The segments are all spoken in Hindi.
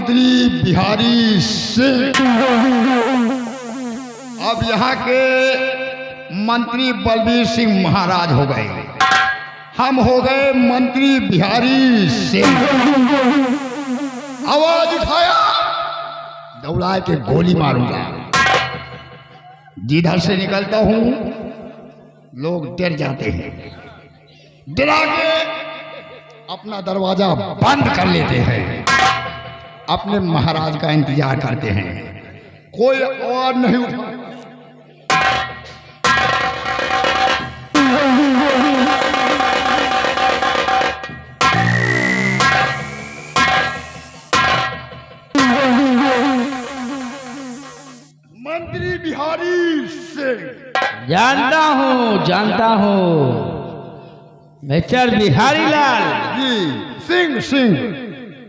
मंत्री बिहारी सिंह। अब यहाँ के मंत्री बलबीर सिंह महाराज हो गए, हम हो गए मंत्री बिहारी सिंह। आवाज उठाया, दौड़ा के गोली मारूंगा। जिधर से निकलता हूं लोग डर जाते हैं, डरा के अपना दरवाजा बंद कर लेते हैं, अपने महाराज का इंतजार करते हैं। कोई और नहीं उठा। मंत्री बिहारी सिंह। जानता हूँ मिस्टर बिहारी लाल जी। सिंह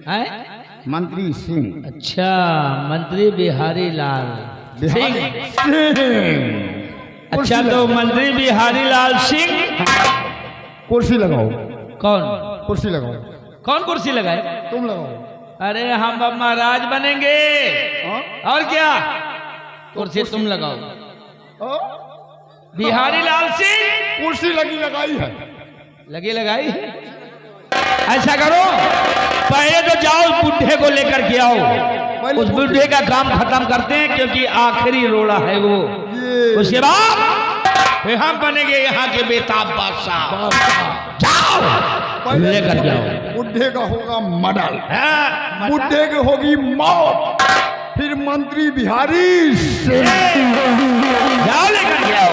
है मंत्री सिंह। अच्छा, मंत्री बिहारी लाल सिंह। अच्छा, तो मंत्री बिहारी लाल सिंह। कुर्सी लगाओ। कौन कुर्सी लगाओ। कौन कुर्सी लगाए? तुम लगाओ। अरे हम अब महाराज बनेंगे। हाँ? और क्या? कुर्सी तुम लगाओ। बिहारी लाल सिंह कुर्सी लगाई है। लगी लगाई। ऐसा करो, पहले तो जाओ बुढ़े को लेकर के आओ, उस बुढ़े का काम खत्म करते हैं, क्योंकि आखिरी रोड़ा है वो। उसके बाद फिर हम बनेंगे यहाँ के बेताब बादशाह। जाओ लेकर के आओ। बुढ़े का होगा मर्डर, बुढ़े की होगी मौत, फिर मंत्री बिहारी से जाओ लेकर के आओ।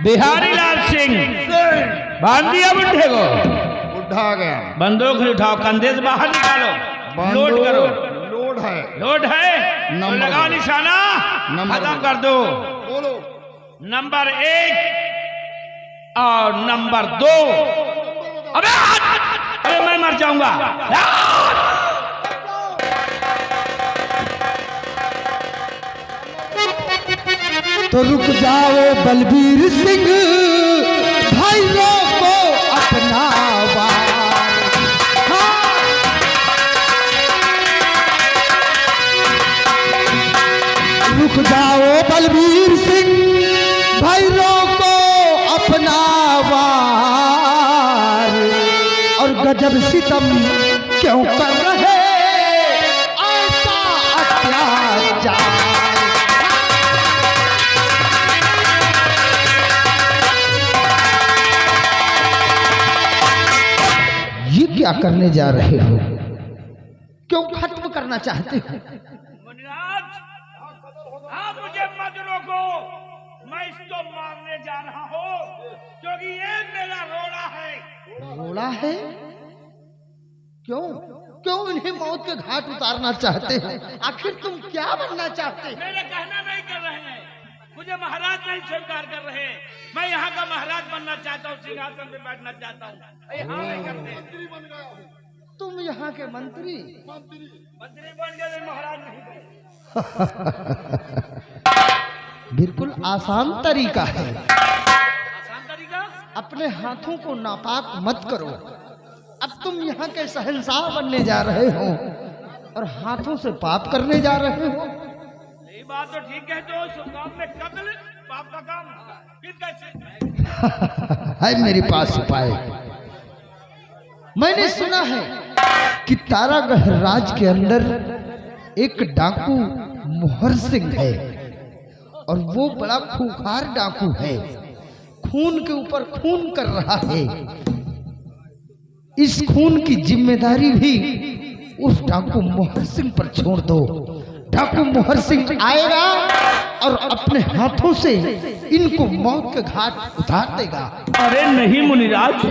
बिहारी लाल सिंह बांध दिया बुढ़े को। बुढ़ा आ गया। बंदूक उठाओ, कंधे से बाहर निकालो, लोड करो। लोड है तो लगा निशाना, खत्म कर दो। बोलो। नंबर 1 और नंबर 2। अबे मैं मर जाऊंगा। तो रुक जाओ बलबीर सिंह, भाइयों को अपना रुक जाओ बलबीर सिंह, भाइयों को अपना वार। और गजब सितम क्यों कर रहे ऐसा अत्याचार। ये क्या करने जा रहे हो? क्यों खत्म करना चाहते हो? आप मुझे मत रोको, मैं इसको मारने जा रहा हूँ, क्योंकि ये मेरा रोड़ा है। रोड़ा है? क्यों क्यों इन्हें मौत के घाट उतारना चाहते हैं? आखिर तुम क्या बनना चाहते हैं? मेरा कहना नहीं कर रहे हैं, मुझे महाराज नहीं स्वीकार कर रहे। मैं यहाँ का महाराज बनना चाहता हूँ, सिंहासन पे बैठना चाहता हूँ। यहाँ नहीं करते। तुम यहाँ के मंत्री बन गए, महाराज नहीं बने। बिल्कुल आसान तरीका है। आसान तरीका? अपने हाथों को नापाक मत करो। अब तुम यहाँ के शहंशाह बनने जा रहे हो और हाथों से पाप करने जा रहे हो। यही बात तो ठीक है, जो शुभ में कत्ल पाप का काम फिर कैसे? है मेरे पास उपाय। मैंने सुना है कि तारागढ़ राज के अंदर एक डाकू मोहर सिंह है, और वो बड़ा खूंखार डाकू है, खून के ऊपर खून कर रहा है। इस खून की जिम्मेदारी भी उस डाकू मोहर सिंह पर छोड़ दो। डाकू मोहर सिंह आएगा और अपने हाथों से इनको मौत के घाट उतार देगा। अरे नहीं मुनिराज,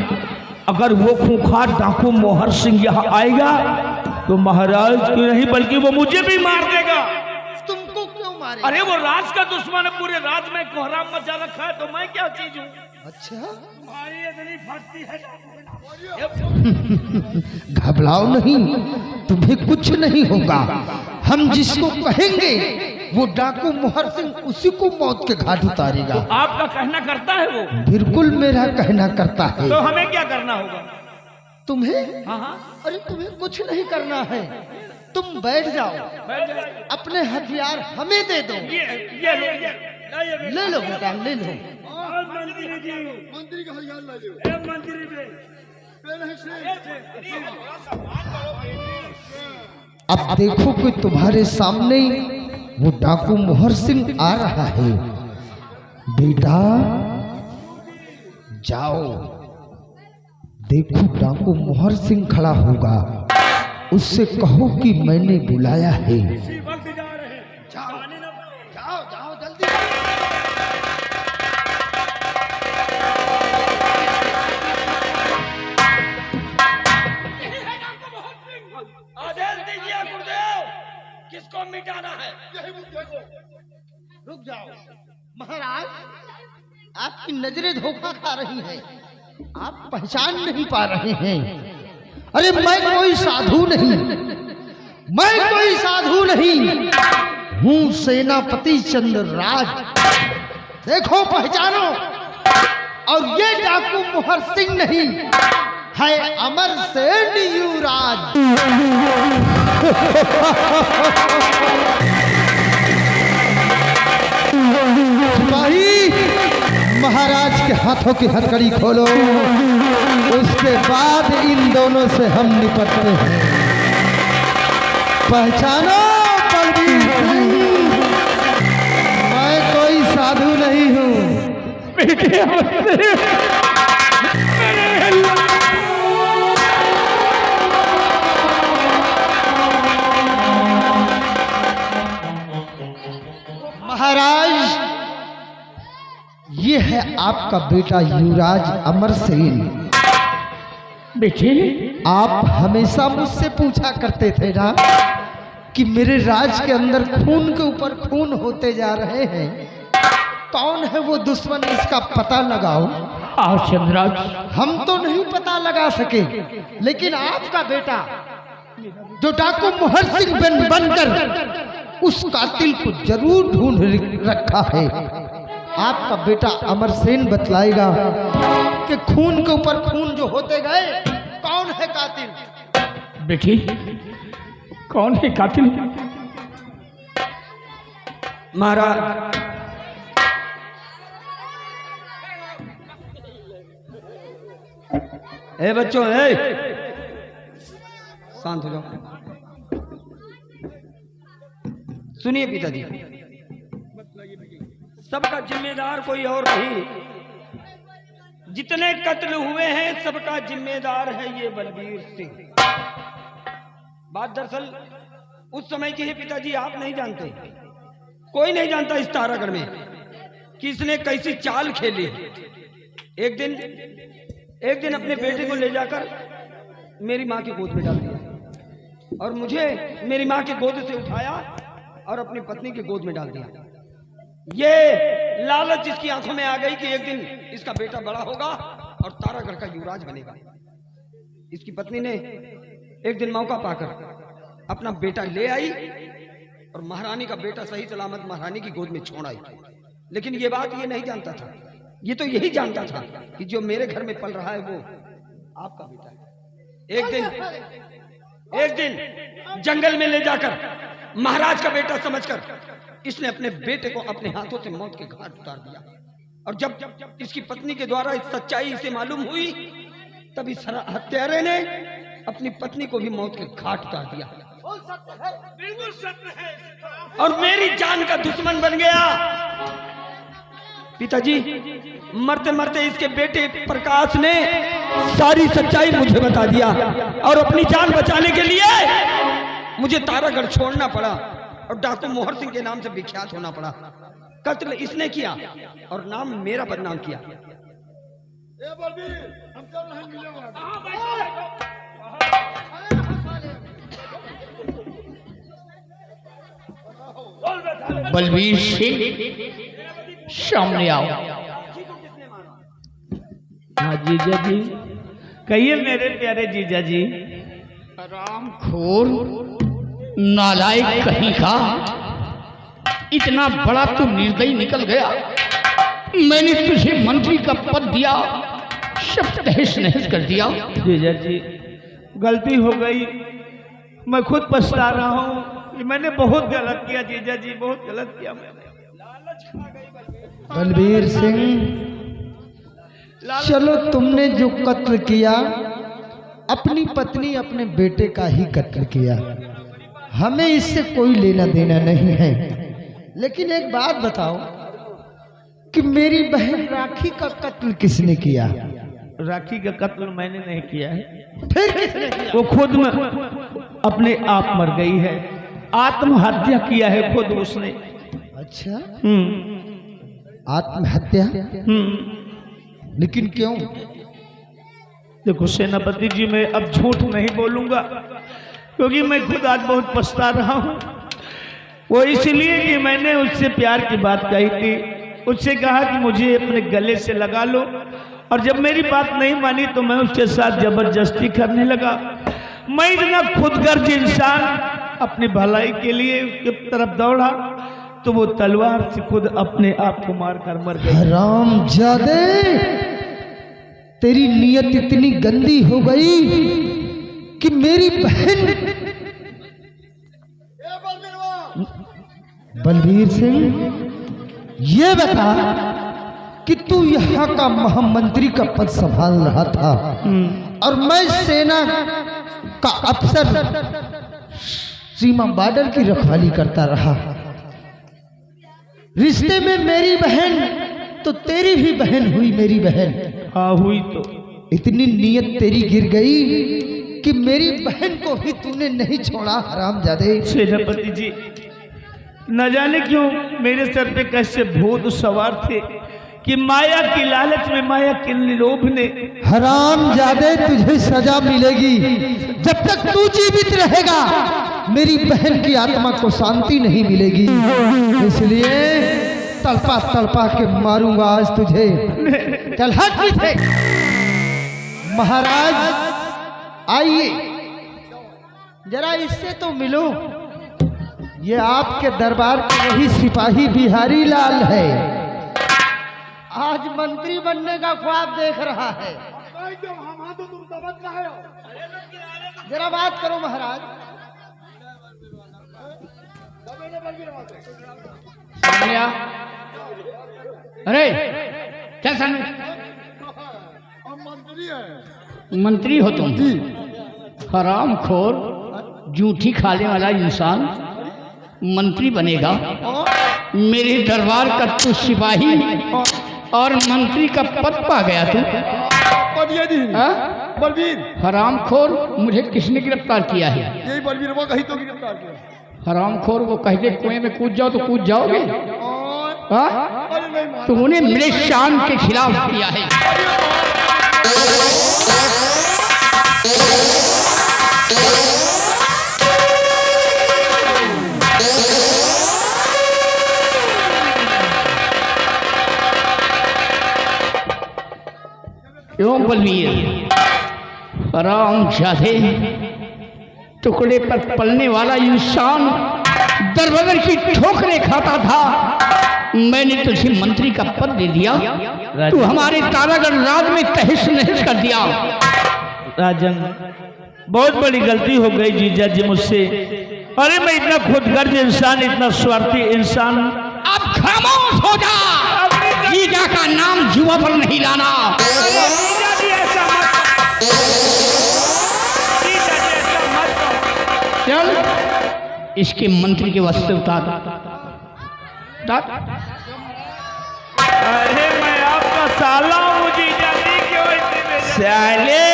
अगर वो खूंखार डाकू मोहर सिंह यहाँ आएगा तो महाराज क्यों नहीं बल्कि वो मुझे भी मार देगा। तुमको क्यों मारेगा? अरे वो राज का दुश्मन है, पूरे राज में कोहराम मचा रखा है, तो मैं क्या चीज हूँ? अच्छा, तुम्हारी इतनी फटती है। घबराओ नहीं, तुम्हें कुछ नहीं होगा। हम जिसको कहेंगे वो डाकू मोहर सिंह उसी को मौत के घाट उतारेगा। तो आपका कहना करता है वो? बिल्कुल मेरा कहना करता है। तो हमें क्या करना होगा? तुम्हें? हाँ हाँ, अरे तुम्हें कुछ नहीं करना है, तुम बैठ जाओ, बैठ जाओ। अपने हथियार हमें दे दो। ये ले लो बेटा, ले लो। मंत्री का हथियार ला लो। अब देखो कि तुम्हारे सामने वो डाकू मोहर सिंह आ रहा है। बेटा जाओ, देखो डाकू मोहर सिंह खड़ा होगा, उससे कहो कि मैंने बुलाया है। जाओ जाओ जाओ जल्दी। आदेश दीजिए गुरुदेव, किसको मिटाना है? रुक जाओ महाराज, आपकी नजरें धोखा खा रही हैं, आप पहचान नहीं पा रहे हैं। अरे मैं कोई साधु नहीं, मैं कोई साधु नहीं हूँ, सेनापति चंद्रराज। देखो पहचानो, और ये डाकू मोहर सिंह नहीं है, अमर सेन युवराज। सिपाही, महाराज के हाथों की हथकड़ी खोलो, उसके बाद इन दोनों से हम निपटते हैं। पहचानो बलबीर सिंह, मैं कोई साधु नहीं हूँ। महाराज, ये है आपका बेटा युवराज अमर सेन। बेटे, आप हमेशा मुझसे पूछा करते थे ना कि मेरे राज के अंदर खून के ऊपर खून होते जा रहे हैं, कौन है वो दुश्मन, इसका पता लगाओ। आओ चंद्रराज। हम तो नहीं पता लगा सके, लेकिन आपका बेटा जो डाकू मोहर सिंह बनकर उस कातिल को जरूर ढूंढ रखा है। आपका बेटा अमर सेन बतलाएगा कि खून के ऊपर खून जो होते गए, कौन है कातिल। बेटी, कौन है कातिल? महाराज, ए बच्चों, ए शांत हो जाओ। सुनिए पिताजी, सबका जिम्मेदार कोई और नहीं, जितने कत्ल हुए हैं सबका जिम्मेदार है ये बलबीर सिंह। बात दरअसल उस समय की है पिताजी, आप नहीं जानते, कोई नहीं जानता इस तारागढ़ में कि इसने कैसी चाल खेली। एक दिन अपने बेटे को ले जाकर मेरी माँ की गोद में डाल दिया और मुझे मेरी माँ की गोद से उठाया और अपनी पत्नी की गोद में डाल दिया। ये लालच इसकी आंखों में आ गई कि एक दिन इसका बेटा बड़ा होगा और तारागढ़ का युवराज बनेगा। इसकी पत्नी ने एक दिन मौका पाकर अपना बेटा ले आई और महारानी का बेटा सही सलामत महारानी की गोद में छोड़ आई। लेकिन ये बात ये नहीं जानता था, ये तो यही जानता था कि जो मेरे घर में पल रहा है वो आपका बेटा है। एक दिन जंगल में ले जाकर महाराज का बेटा समझकर इसने अपने बेटे को अपने हाथों से मौत के घाट उतार दिया। और जब इसकी पत्नी के द्वारा इस सच्चाई से मालूम हुई, तब इस हत्यारे ने अपनी पत्नी को भी मौत के घाट उतार दिया। बिल्कुल सत्य है, और मेरी जान का दुश्मन बन गया। पिताजी, मरते मरते इसके बेटे प्रकाश ने सारी सच्चाई मुझे बता दिया और अपनी जान बचाने के लिए मुझे तारागढ़ छोड़ना पड़ा और डाकू मोहर सिंह के नाम से विख्यात होना पड़ा। कत्ल इसने किया और नाम मेरा बदनाम किया। बलबीर सिंह सामने आओ। हाँ जीजा जी, कहिए मेरे प्यारे जीजा जी। खोर नालायक कहीं का, इतना बड़ा तू निर्दयी निकल गया। मैंने तुझे मंत्री का पद दिया, सब तहस नहस कर दिया। जीजा जी गलती हो गई, मैं खुद पछता रहा हूँ कि मैंने बहुत गलत किया। जीजा जी बहुत गलत किया मैंने। बलबीर सिंह, चलो तुमने जो कत्ल किया अपनी पत्नी अपने बेटे का ही कत्ल किया, हमें इससे कोई लेना देना नहीं है। लेकिन एक बात बताओ कि मेरी बहन राखी का कत्ल किसने किया? राखी का कत्ल मैंने नहीं किया है, फिर किसने किया? वो खुद में अपने आप मर गई है, आत्महत्या किया है खुद उसने। अच्छा, आत्महत्या? लेकिन क्यों? देखो सेनापति जी, मैं अब झूठ नहीं बोलूंगा क्योंकि मैं खुद आज बहुत पछता रहा हूँ। वो इसलिए कि मैंने उससे प्यार की बात कही थी, उससे कहा कि मुझे अपने गले से लगा लो, और जब मेरी बात नहीं मानी तो मैं उसके साथ जबरदस्ती करने लगा। मैं इतना खुदगर्ज इंसान अपनी भलाई के लिए उसके तरफ दौड़ा तो वो तलवार से खुद अपने आप को मारकर मर गई। हरामजादे, तेरी नीयत इतनी गंदी हो गई कि मेरी बहन। बलबीर सिंह, ये बता कि तू यहाँ का महामंत्री का पद संभाल रहा था और मैं सेना का अफसर सीमा बॉर्डर की रखवाली करता रहा। रिश्ते में मेरी बहन तो तेरी भी बहन हुई मेरी बहन। हाँ हुई। तो इतनी नीयत तेरी गिर गई कि मेरी बहन को भी तूने नहीं छोड़ा। हरामजादे। सेनापति जी, न जाने क्यों मेरे सर पे कैसे भूत सवार थे कि माया की लालच में, माया के लोभ ने। हरामजादे, तुझे सजा मिलेगी। जब तक तू जीवित रहेगा मेरी बहन की आत्मा को शांति नहीं मिलेगी, इसलिए तड़पा तड़पा के मारूंगा आज तुझे। चल हट पीछे। महाराज आइए, जरा इससे तो मिलो। ये आपके दरबार के वही सिपाही बिहारी लाल है, आज मंत्री बनने का ख्वाब देख रहा है। जरा बात करो महाराज। अरे चल सन, मंत्री हो तुम? हरामखोर, जूठी खाने वाला इंसान मंत्री बनेगा? मेरे दरबार का तू सिपाही और मंत्री का पद पा गया तू? बलबीर, हरामखोर, मुझे किसने गिरफ्तार किया है? यही बलबीर वो कहीं तो गिरफ्तार किया। हरामखोर, वो कहते कुएं में कूद जाओ तो कूद जाओगे? अरे नहीं, तूने मेरे शान के खिलाफ किया है। क्यों बलबीर? हरामजादे, टुकड़े पर पलने वाला इंसान दरबदर की ठोकरें खाता था। मैंने तुझे मंत्री का पद दे दिया, तू हमारे तारागढ़ राज में तहस नहस कर दिया। राजन, बहुत बड़ी गलती हो गई जीजा जी मुझसे। अरे मैं इतना खुदगर्ज इंसान, इतना स्वार्थी इंसान। अब खामोश हो जा, जीजा का नाम जुआ पर नहीं लाना। चल इसके मंत्री के वस्त्र उतार। अरे मैं आपका साला हूँ जीजा जी, क्यों इतने साले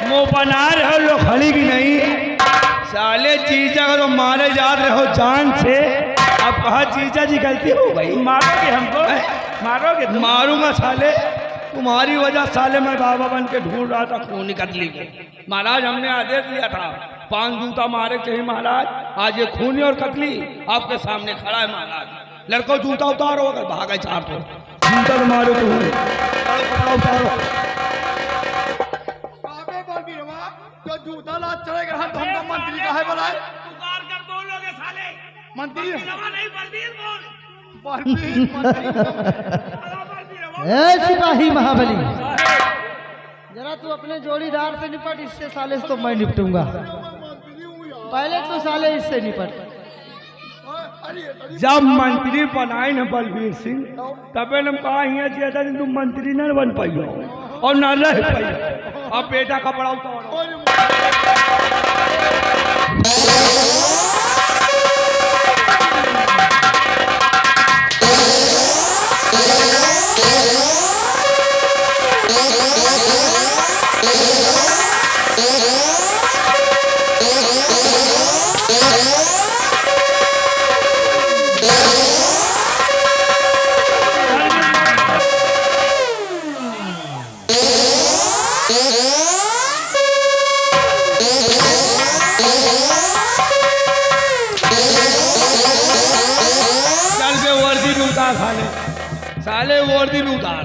मुंह बना रहे हो, लोग खड़ी भी नहीं। साले जीजा को तो मारे जा रहे हो जान से। अब कहा जीजा जी गलती हो गई, मारोगे हमको? मारोगे तुम? मारूंगा साले, तुम्हारी वजह साले मैं बाबा बन के ढूंढ रहा था खूनी कतली को। महाराज हमने आदेश दिया था 5 जूता मारे चाहिए महाराज। आज ये खूनी और कतली आपके सामने खड़ा है महाराज। लड़को जूता उतारो, अगर भागा 4 तो जूता तो मारो तो उतारो। जो जूता लाद चलेगा हम तो मंत्री का है बोला पुकार कर बोलोगे साले, मंत्री नहीं बलबीर बोल। ए सिपाही महाबली, जरा तू अपने जोड़ीदार से निपट, इससे साले से तो मैं निपटूंगा। पहले तो साले इससे निपट। जब मंत्री बनाए न बलबीर सिंह, तबे न कहा हिया ज्यादा दिन तुम मंत्री न बन पाइयो और न रह पाइयो। अब बेटा का बड़ा उतारो। साले वर्दी में उतार।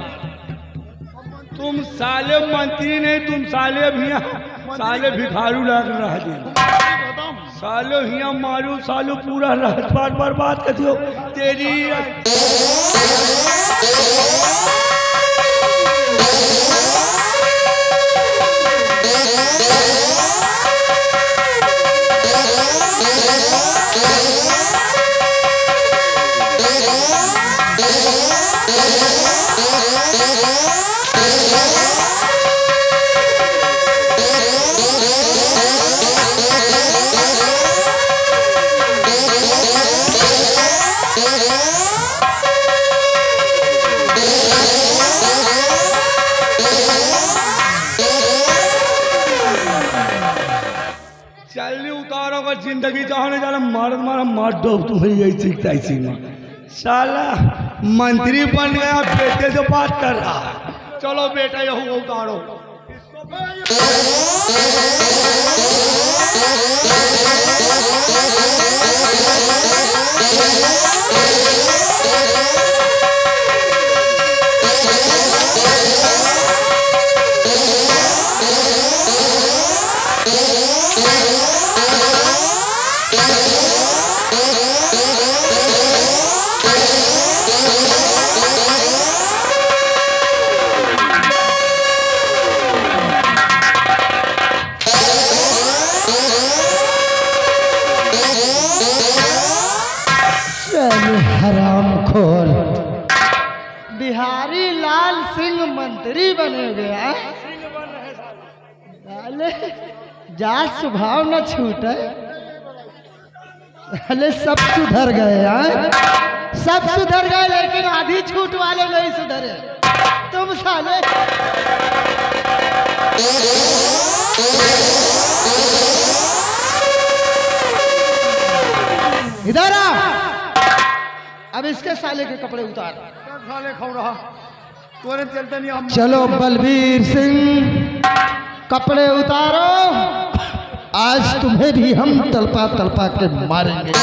तुम साले मंत्री नहीं, तुम साले भैया साले भिखारू लग रहा है। सालो हिया मारू सालो पूरा राजपाट बर्बाद कर दियो तेरी। जल्दी उतारो, अगर जिंदगी चाहने जाना मारत मारा मार दो तुम्हें यही सीखता है सीमा। साला मंत्री बन गया, बेटे से बात कर रहा है। चलो बेटा यह उतारो। हराम खोर बिहारी लाल सिंह मंत्री बने गया। जात स्वभाव न छूटे, अरे सब सुधर गए हैं, सब सुधर गए, लेकिन आधी छूट वाले नहीं सुधरे। तुम साले इधर आ, अब इसके साले के कपड़े उतार। साले खाओ रहा तोरे चलते नहीं हम। चलो बलबीर सिंह कपड़े उतारो, आज तुम्हें भी हम तलपा तलपा के मारेंगे।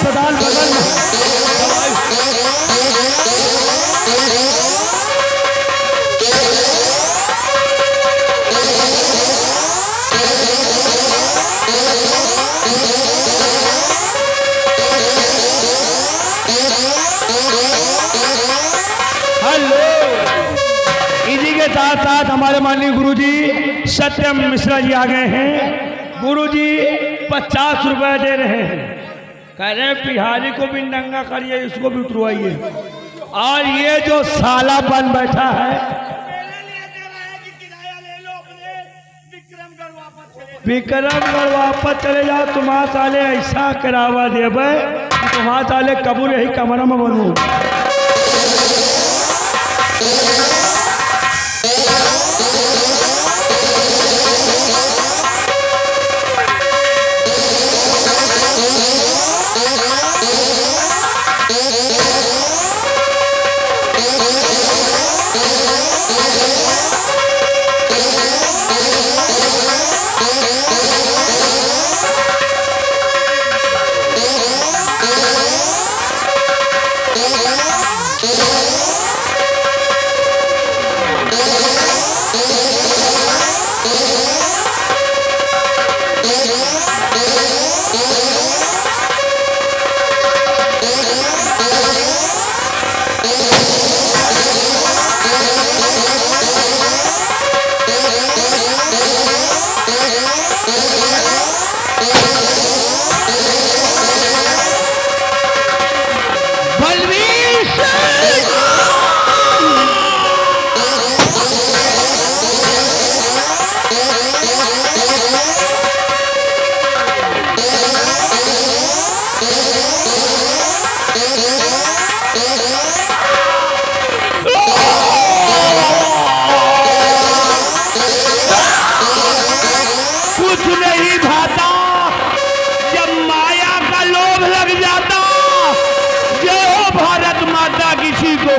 अस्पताल बगल में दवाई साथ साथ हमारे माननीय गुरुजी सत्यम मिश्रा जी आ गए हैं। गुरुजी 50 रुपए दे रहे हैं, कह रहे हैं बिहारी को भी नंगा करिए, इसको भी उतरवाइए। और ये जो साला बन बैठा है विक्रमगढ़ वापस चले जाओ, तुम्हारा साले ऐसा करावा देवे कि तुम्हारा साले कबूल यही कमरा में बनू।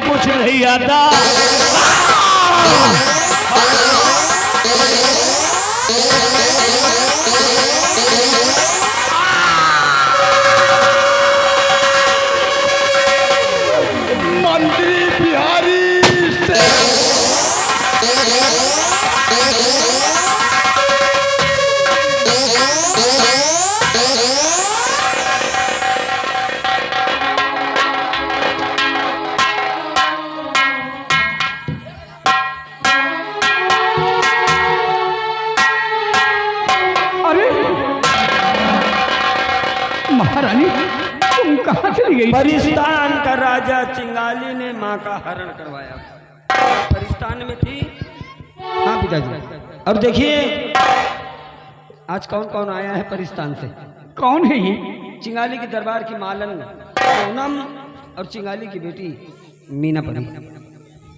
कुछ नहीं आता। मंत्री बिहारी से महारानी तुम कहाँ चली गई? परिस्तान का राजा चिंगाली ने माँ का हरण करवाया, परिस्तान में थी। हाँ पिताजी। और देखिए आज कौन कौन आया है परिस्तान से। कौन है ये? चिंगाली की दरबार की मालन सोनम और चिंगाली की बेटी मीनापति।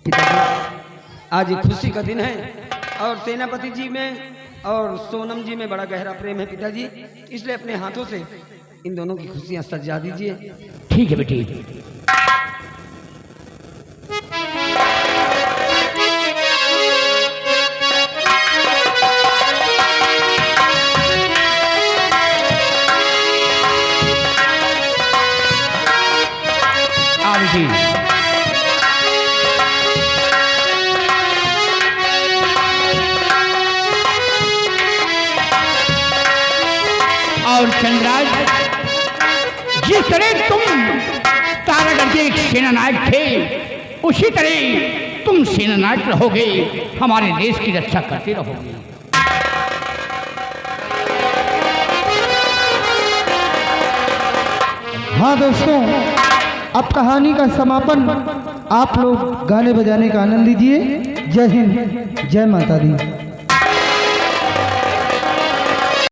पिताजी आज एक खुशी का दिन है और सेनापति जी में और सोनम जी में बड़ा गहरा प्रेम है पिताजी, इसलिए अपने हाथों से इन दोनों की खुशियां सजा दीजिए। ठीक है बेटी। आ बेटी। और चंद्राज, जिस तरह तुम तारागढ़ के एक सेनानायक थे, उसी तरह तुम सेनानायक रहोगे, हमारे देश की रक्षा करते रहोगे। हाँ दोस्तों, अब कहानी का समापन आप लोग गाने बजाने का आनंद लीजिए। जय हिंद, जय माता दी।